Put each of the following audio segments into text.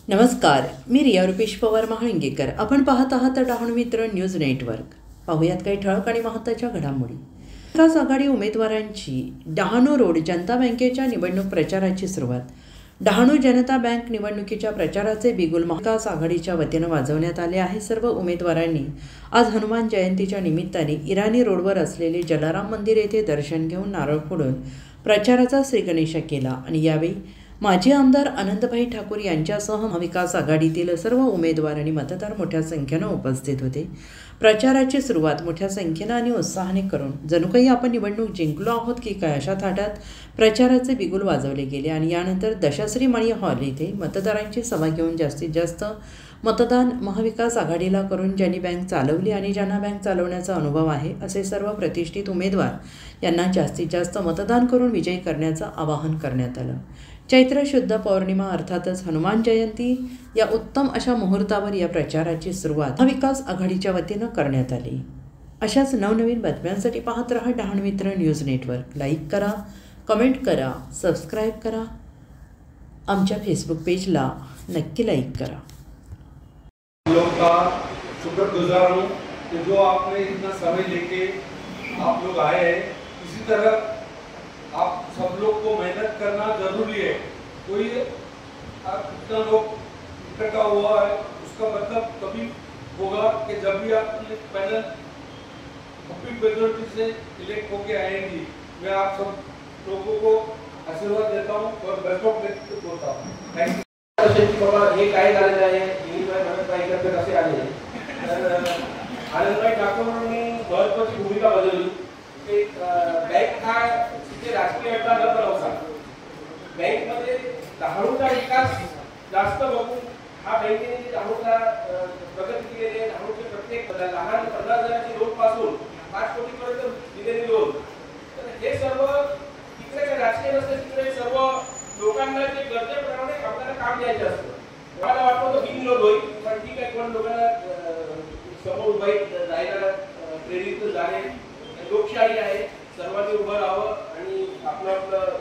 नमस्कार, मी रिया रुपेश पवार महाळिंगेकर. आपण पाहत आहात डहाणू मित्र न्यूज नेटवर्क. पाहूयात काही ठळक आणि महत्त्वाच्या घडामोडी. विकास आघाडी उमेदवारांची डहाणू रोड जनता बँकेच्या निवडणूक प्रचाराची सुरुवात. डहाणू जनता बँक निवडणुकीच्या प्रचाराचे बिगुल महाविकास आघाडीच्या वतीनं वाजवण्यात आले आहे. सर्व उमेदवारांनी आज हनुमान जयंतीच्या निमित्ताने इराणी रोडवर असलेले जलाराम मंदिर येथे दर्शन घेऊन नारळ फोडून प्रचाराचा श्रीगणेशा केला आणि यावेळी माजी आमदार आनंदभाई ठाकूर यांच्यासह महाविकास आघाडीतील सर्व उमेदवार आणि मतदार मोठ्या संख्येनं उपस्थित होते. प्रचाराची सुरुवात मोठ्या संख्येनं आणि उत्साहाने करून जणू काही आपण निवडणूक जिंकलो आहोत की काय अशा थाटात प्रचाराचे बिगुल वाजवले गेले आणि यानंतर दशाश्री माळी हॉल येथे मतदारांची सभा घेऊन जास्तीत जास्त मतदान महाविकास आघाडीला करून ज्यांनी बँक चालवली आणि ज्यांना बँक चालवण्याचा अनुभव आहे असे सर्व प्रतिष्ठित उमेदवार यांना जास्तीत जास्त मतदान करून विजयी करण्याचं आवाहन करण्यात आलं. चैत्र शुद्ध पौर्णिमा अर्थातच हनुमान जयंती या उत्तम अशा मुहूर्तावर या प्रचाराची सुरुवात महाविकास आघाडीच्या वतीनं करण्यात आली. अशाच नवनवीन बातम्यांसाठी पाहत रहा डहाणू मित्र न्यूज नेटवर्क. लाईक करा, कमेंट करा, सबस्क्राईब करा. आमच्या फेसबुक पेजला नक्की लाईक करा. लोग का शुक्रगुजार हूँ कि जो आपने इतना समय लेके आप लोग आए हैं. इसी तरह आप सब लोग को मेहनत करना जरूरी है. कोई इतना लोग इकट्ठा हुआ है उसका मतलब तभी होगा कि जब भी आपने पैनल अपनी मेजोरिटी से इलेक्ट होके आएंगी. मैं आप सब लोगों को आशीर्वाद देता हूँ और बेस्ट ऑफ लक बोलता हूँ. Thank you. बाबा हे काय झालेलं आहे आनंदभाई ठाकूर कसे आले तर आनंदभाई ठाकूरांनी महत्वाची भूमिका बजावली. बँक हा तिथे राजकीय अड्डा न बनवता बँकमध्ये डहाणूचा विकास जास्त बघून हा बँकेने डहाणूला प्रगती केलेली आहे. डहाणूचे प्रत्येक लहान 15,000ची लोन पासून 5 कोटीपर्यंत दिलेली लोन. तर हे सर्व तिकडे काही राजकीय नसते. तिकडे सर्व लोकांना जे गरजेप्रमाणे आपल्याला काम द्यायचं असतं. मला वाटतं तो बिनलोड होईल पण ठीक आहे. कोण लोकांना समोर उभा राहायला प्रेरित झाले. लोकशाही आहे, सर्वांनी उभं राहावं आणि आपलं आपलं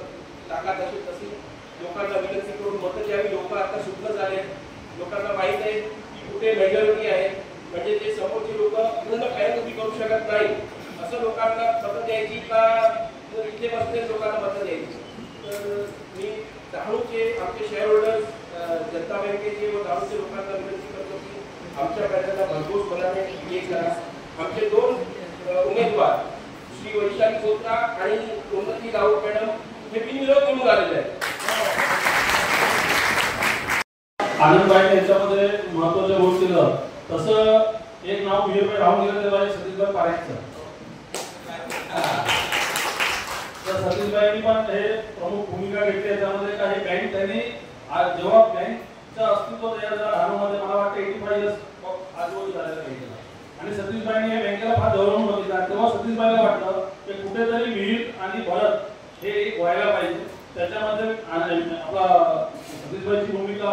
ताकद असेल तशी लोकांना विनंती करून मतं द्यावी. लोक आता शुद्ध झाले. लोकांना माहीत आहे की कुठे मेजॉरिटी आहे. म्हणजे जे समोरची लोक पूर्ण काय तुम्ही करू शकत नाही असं लोकांना मतं द्यायची का इथे बसलेल्या लोकांना मतं द्यायची. तर मी डहाणूचे आमचे शेअर होल्डर्स जनता बँकेचे व डहाणूच्या लोकांना विनंती करतो की आमच्या पॅनलला भरघोस मनाने एक करा. आमचे 2 उमेदवार श्री वैशाली खोत्रा आणि उन्नती राऊत मॅडम हे बिनविरोध निवडून आलेले आहेत. आनंदभाई यांच्यामध्ये महत्त्वाच्या गोष्टी तसं एक नाव वीरभाई राहून गेलं ते म्हणजे सतीशभाई पारेखचं. तर सतीशभाईंनी पण हे प्रमुख भूमिका घेतली. याच्यामध्ये काही बँक त्यांनी जेव्हा बँकचं अस्तित्व तयार झालं डहाणूमध्ये मला वाटतं 85 इयर्स आजूबाजू झालेलं बँकेला आणि सतीशभाईंनी या बँकेला फार गौरव बघितला. तेव्हा सतीशभाईला वाटलं की कुठेतरी विहीर आणि भरत हे एक व्हायला पाहिजे. त्याच्यामध्ये आपला सतीशभाईची भूमिका,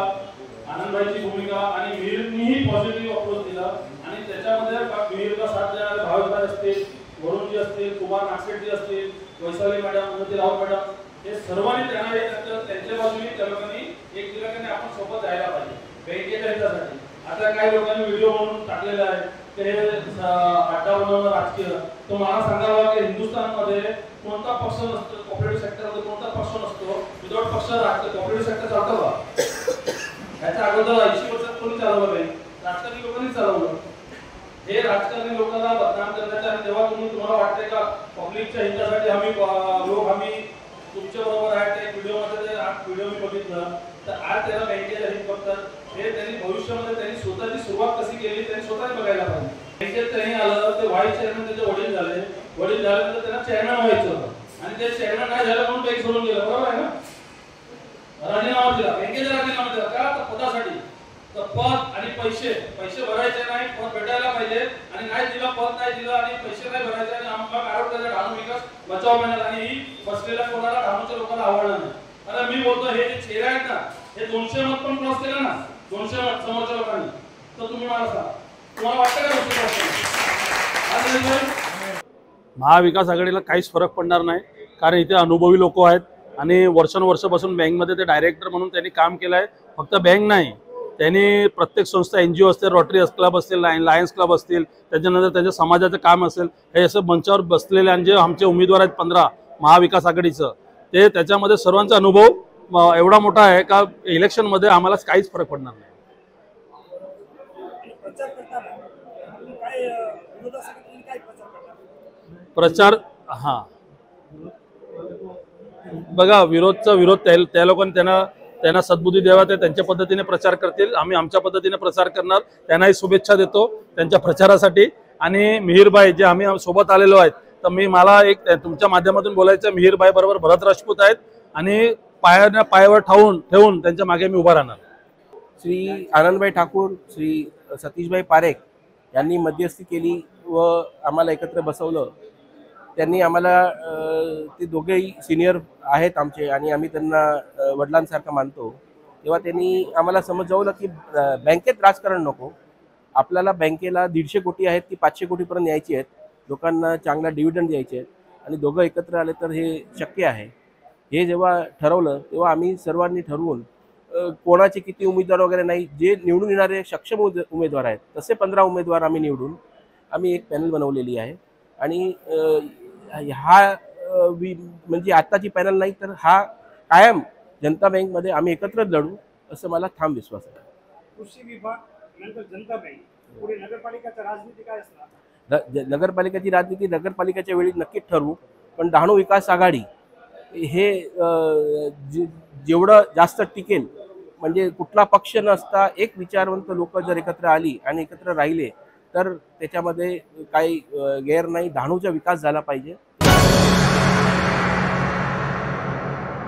आनंदभाईची भूमिका आणि विहीरनीही पॉझिटिव्ह अप्रोच दिला आणि त्याच्यामध्ये विहीरला साथ देणारे भावेशभाई असतील, वरुणजी असतील, कुमार नागसेटजी असतील, वैशाली मॅडम, उन्नती राऊत मॅडम हे सर्वांनी त्यांच्या बाजूने त्या लोकांनी एक दिवसाने आपण सोबत जायला पाहिजे बँकेच्या हितासाठी. आता काही लोकांनी व्हिडिओ म्हणून टाकलेला आहे ते अड्डा बनवणं राजकीय. तो मला सांगावा की हिंदुस्थानमध्ये कोणता पक्ष नसतो, कॉपरेटिव्ह सेक्टरमध्ये कोणता पक्ष नसतो विदाउट पक्ष कॉपरेटिव्ह सेक्टर चालतं का? याच्या अगोदर 80 वर्षात कोणी चालवलं नाही, राजकारणी लोकांनी चालवलं. हे राजकारणी लोकांना बदनाम करण्याचं आणि तेव्हा तुम्हाला वाटते का पब्लिकच्या हितासाठी आम्ही लोक आम्ही तुमच्या बरोबर आहे. ते व्हिडिओमध्ये व्हिडिओ मी बघितलं तर आज त्याला बँकेच्या हित बघतात. हे त्यांनी भविष्यामध्ये त्यांनी स्वतःची सुरुवात कशी केली त्यांनी स्वतःच बघायला पाहिजे. बँकेत त्यांनी आलं ते व्हाईस चेअरमन त्याचे वडील झाले. वडील झाल्यानंतर त्यांना चेअरमन व्हायचं होतं आणि ते चेअरमन नाही झालं म्हणून बँक सोडून गेलं. बरोबर आहे ना? राजीनामा दिला, बँकेचा राजीनामा दिला का पदासाठी. तर पद आणि पैसे भरायचे नाही, पद भेटायला पाहिजे आणि नाही दिला पद नाही दिलं आणि पैसे नाही भरायचे आणि आम्हाला आरोप त्याचा डहाणू विकास बचाव मिळणार आणि ही बसलेल्या कोणाला डहाणूच्या लोकांना आवडणार नाही. आता मी बोलतो हे जे चेहरे आहेत ना हे 200 मत पण क्रॉस केलं ना 200 मत समोरच्या लोकांनी तर तुम्ही मला सांगा तुम्हाला वाटतं का महाविकास आघाडीला काहीच फरक पडणार नाही कारण इथे अनुभवी लोक आहेत आणि वर्षानुवर्षापासून बँकमध्ये ते डायरेक्टर म्हणून त्यांनी काम केलं आहे. फक्त बँक नाही त्यांनी प्रत्येक संस्था NGO असतील, रोटरी क्लब असतील, लायन्स क्लब असतील, त्याच्यानंतर त्यांच्या समाजाचं काम असेल, हे असं मंचावर बसलेले आणि जे आमचे उमेदवार आहेत 15 महाविकास आघाडीचं, ते त्याच्यामध्ये सर्वांचा अनुभव एवढा मोठा आहे का इलेक्शनमध्ये आम्हाला काहीच फरक पडणार नाही. प्रचार हां बघा, विरोध त्या लोकांनी त्यांना सद्बुद्धी द्यावा, ते त्यांच्या पद्धतीने प्रचार करतील, आम्ही आमच्या पद्धतीने प्रचार करणार. त्यांनाही शुभेच्छा देतो त्यांच्या प्रचारासाठी. आणि मिहीरबाई जे आम्ही सोबत आलेलो आहेत, तर मला एक तुमच्या माध्यमातून बोलायचं, मिहीरबाई बरोबर भरत राजपूत आहेत आणि पायावर ठेवून त्यांच्या मागे मी उभा राहणार. श्री आनंदभाई ठाकूर, श्री सतीशभाई पारेख यांनी मध्यस्थी केली व आम्हाला एकत्र बसवलं. त्यांनी आम्हाला ते दोघेही सिनियर आहेत आमचे आणि आम्ही त्यांना वडिलांसारखं मानतो. तेव्हा त्यांनी आम्हाला समजावलं की बँकेत राजकारण नको, आपल्याला बँकेला 150 कोटी आहेत ती 500 कोटीपर्यंत न्यायची आहेत, लोकांना चांगला डिव्हिडंड द्यायचे आहेत आणि दोघं एकत्र आले तर हे शक्य आहे. हे जेव्हा ठरवलं तेव्हा आम्ही सर्वांनी ठरवून कोणाचे किती उमेदवार वगैरे नाही, जे निवडून येणारे सक्षम उमेदवार आहेत तसे 15 उमेदवार आम्ही निवडून आम्ही एक पॅनल बनवलेली आहे. आणि हा म्हणजे आत्ताची पॅनल नाही तर हा कायम जनता बँकमध्ये आम्ही एकत्र लढू असं मला ठाम विश्वास आहे. कृषी विभाग नंतर जनता बँक पुढे नगरपालिकेची राजनीती काय असणार? नगरपालिकेची राजनीती नगरपालिकेच्या वेळी नक्कीच ठरवू, पण डहाणू विकास आघाडी हे जेवढं जास्त टिकेल, म्हणजे कुठला पक्ष नसता एक विचारवंत लोक जर एकत्र आली आणि एकत्र राहिले तर त्याच्यामध्ये काही गैर नाही. डहाणूचा विकास झाला पाहिजे.